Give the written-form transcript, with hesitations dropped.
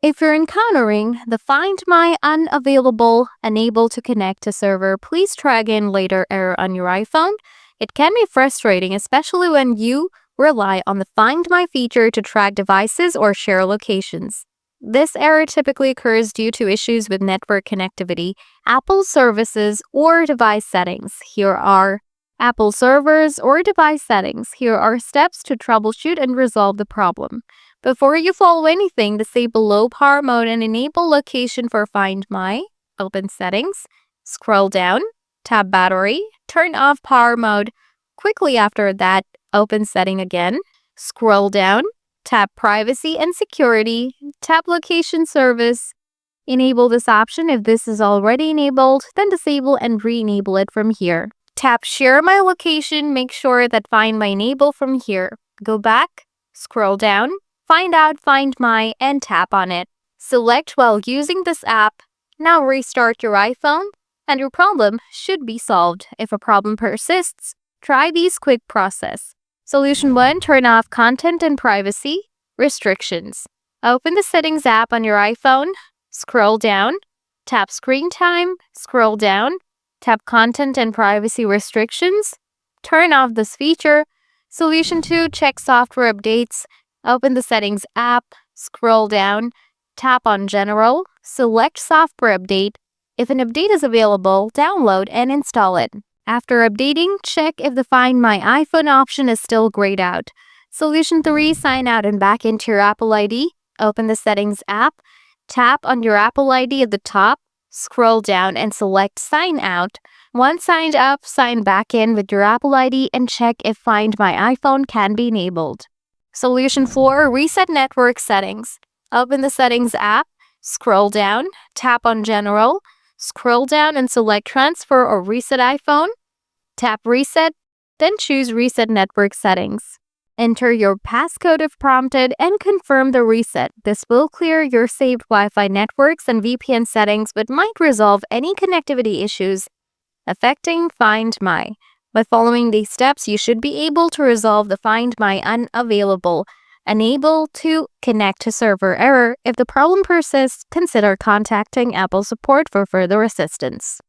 If you're encountering the Find My Unavailable, Unable to Connect to Server, please try again later error on your iPhone. It can be frustrating, especially when you rely on the Find My feature to track devices or share locations. This error typically occurs due to issues with network connectivity, Apple services, or device settings. Here are Apple servers or device settings. Here are steps to troubleshoot and resolve the problem. Before you follow anything, disable low power mode and enable location for Find My. Open Settings, scroll down, tap Battery, turn off power mode. Quickly after that, open Setting again, scroll down, tap Privacy and Security, tap Location Service. Enable this option. If this is already enabled, then disable and re-enable it from here. Tap Share My Location, make sure that Find My enable from here. Go back, scroll down, find out Find My, and tap on it. Select while using this app. Now restart your iPhone, and your problem should be solved. If a problem persists, try these quick process. Solution 1. Turn off content and privacy restrictions. Open the Settings app on your iPhone, scroll down, tap Screen Time, scroll down, tap Content and Privacy Restrictions. Turn off this feature. Solution 2. Check software updates. Open the Settings app, scroll down, tap on General, select Software Update. If an update is available, download and install it. After updating, check if the Find My iPhone option is still grayed out. Solution 3. Sign out and back into your Apple ID. Open the Settings app, tap on your Apple ID at the top, scroll down and select Sign Out. Once signed up, sign back in with your Apple ID and check if Find My iPhone can be enabled. Solution 4. Reset network settings. Open the Settings app, scroll down, tap on General, scroll down and select Transfer or Reset iPhone. Tap Reset, then choose Reset Network Settings. Enter your passcode if prompted and confirm the reset. This will clear your saved Wi-Fi networks and VPN settings but might resolve any connectivity issues affecting Find My. By following these steps, you should be able to resolve the Find My Unavailable, Unable to Connect to Server error. If the problem persists, consider contacting Apple support for further assistance.